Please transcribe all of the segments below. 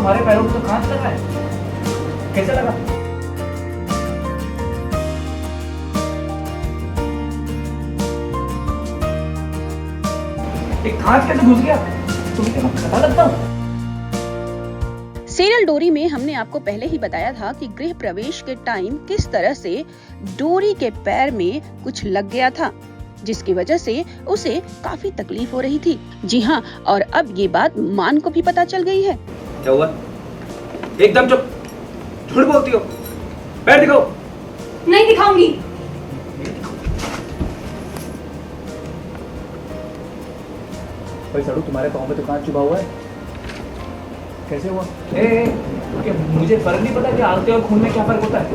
तुम्हारे पैरों में तो कांच लगा है, कैसे लगा? ये कांच कैसे घुस गया? तुम्हें क्या मैं खता लगता हूँ? सीरियल डोरी में हमने आपको पहले ही बताया था कि गृह प्रवेश के टाइम किस तरह से डोरी के पैर में कुछ लग गया था, जिसकी वजह से उसे काफी तकलीफ हो रही थी। जी हाँ, और अब ये बात मान को भी पता चल गई है। क्या हुआ? एकदम चुप, झूठ बोलती हो। पैर दिखाओ। नहीं दिखाऊंगी। भाई साड़ू, तुम्हारे पाँव में तो कांच चुभा हुआ है, कैसे हुआ? क्या मुझे फर्क नहीं पता कि आलते और खून में क्या फर्क होता है?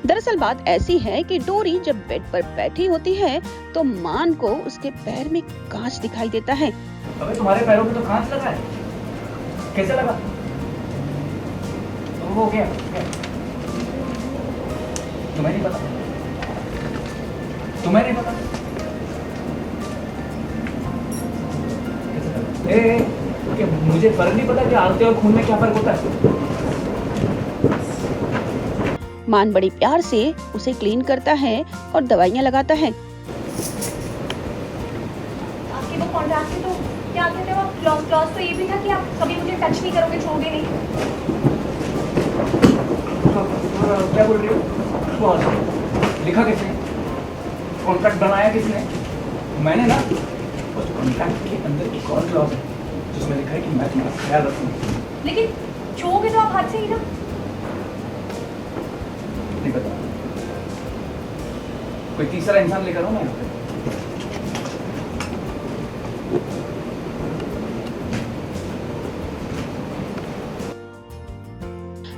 दरअसल बात ऐसी है कि डोरी जब बेड पर बैठी होती है तो मान को उसके पैर में कांच दिखाई देता है। अबे तुम्हारे पैरों में तो कांच लगा है, कैसे लगा? वो क्या? तुम्हें नहीं पता? तुम्हें नहीं पता? क्या मुझे फर्क नहीं पता कि आलते और खून में क्या फर्क होता है? मान बड़ी प्यार से उसे क्लीन करता है और दवाइयाँ लगाता है। आपके वो कॉन्ट्रैक्ट में तो क्या कहते हैं, वो क्लॉज तो ये भी था कि आप कभी मुझे टच नहीं करोगे, छोड़ोगे नहीं। क्या बोल रही हो? लिखा किसने? कॉन्ट्रैक्ट बनाया किसने? मैंने ना। उस कॉन्ट्रैक्ट के अंदर एक और क्लॉज है जिसमें लिखा है कि मैं तुम्हारा ख्याल रखूंगा। लेकिन छूओगे तो आप हाथ से ही ना। नहीं पता, कोई तीसरा इंसान लेकर आओ मैं यहाँ पे।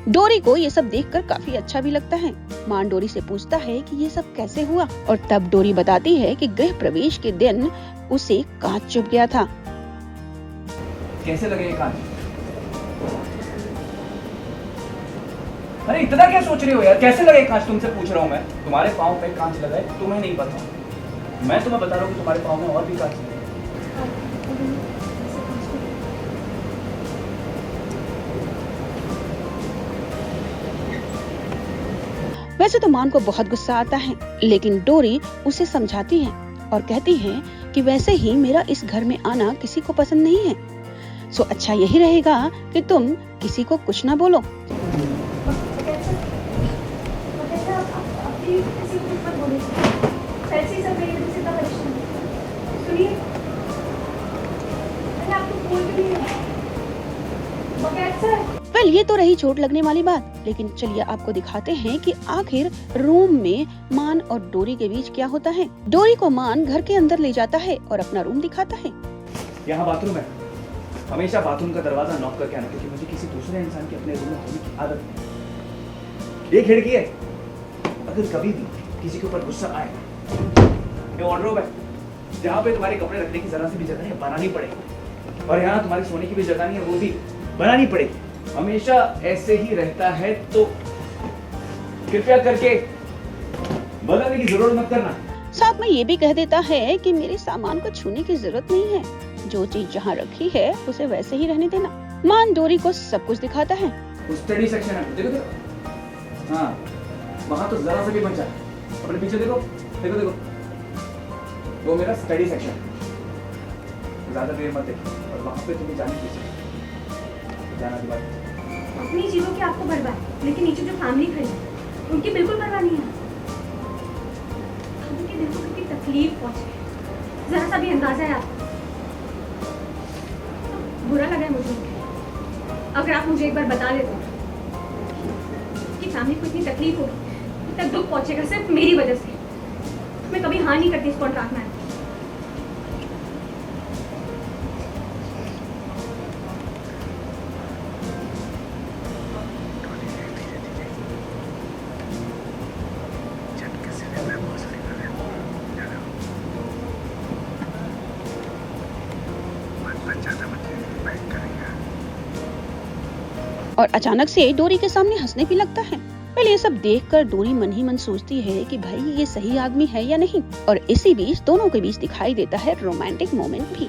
डोरी को ये सब देखकर काफी अच्छा भी लगता है। मान डोरी से पूछता है कि ये सब कैसे हुआ, और तब डोरी बताती है कि गृह प्रवेश के दिन उसे कांच चुभ गया था। कैसे लगे ये कांच? अरे इतना क्या सोच रही हो यार? कैसे लगे कांच? तुमसे पूछ रहा हूँ मैं। तुम्हारे पाँव पे कांच लगा है, तुम्हें नहीं पता। मैं तुम्हें बता रहा हूँ कि तुम्हारे पाँव में और भी कांच लगे। वैसे तो मान को बहुत गुस्सा आता है, लेकिन डोरी उसे समझाती है और कहती है कि वैसे ही मेरा इस घर में आना किसी को पसंद नहीं है, सो अच्छा यही रहेगा कि तुम किसी को कुछ ना बोलो। वेल, ये तो रही चोट लगने वाली बात, लेकिन चलिए आपको दिखाते हैं कि आखिर रूम में मान और डोरी के बीच क्या होता है। डोरी को मान घर के अंदर ले जाता है और अपना रूम दिखाता है। यहाँ बाथरूम है, हमेशा बाथरूम का दरवाजा नॉक करके आना, क्योंकि मुझे किसी दूसरे इंसान के अपने रूम में होने की आदत है। ये खिड़की है, अगर कभी भी किसी के ऊपर गुस्सा आए, ये वार्डरोब है जहाँ पे तुम्हारे कपड़े रखने की जरा सी भी जगह नहीं बनानी पड़ेगी, और यहाँ तुम्हारी सोने की भी जगह नहीं है, वो भी बनानी पड़ेगी। हमेशा ऐसे ही रहता है, तो कृपया करके बदलने की जरूरत मत करना। साथ में ये भी कह देता है कि मेरे सामान को छूने की जरूरत नहीं है, जो चीज जहाँ रखी है उसे वैसे ही रहने देना। मान डोरी को सब कुछ दिखाता है। स्टडी सेक्शन है, देखो देखो, हाँ वहाँ तो जरा सा भी बचा है। अपने पीछे देखो देखो देखो, वो मेरा स्टडी सेक्शन। ज्यादा देर मत देखो, और वहाँ पे तुम्हें जाने की जाना की बात। अपनी चीजों की आपको परवाह है, लेकिन नीचे जो फैमिली खड़ी है उनकी बिल्कुल परवाह नहीं है। उनके दिल को कितनी तकलीफ पहुंचे, जरा सा भी अंदाजा है आपको? तो बुरा लगा है मुझे। अगर आप मुझे एक बार बता देते कि फैमिली को इतनी तकलीफ होगी, इतना दुख पहुंचेगा सिर्फ मेरी वजह से, मैं कभी हाँ नहीं करती इस कॉन्ट्रैक्ट में। और अचानक से डोरी के सामने हंसने भी लगता है। पहले ये सब देखकर डोरी मन ही मन सोचती है कि भाई ये सही आदमी है या नहीं, और इसी बीच दोनों के बीच दिखाई देता है रोमांटिक मोमेंट भी।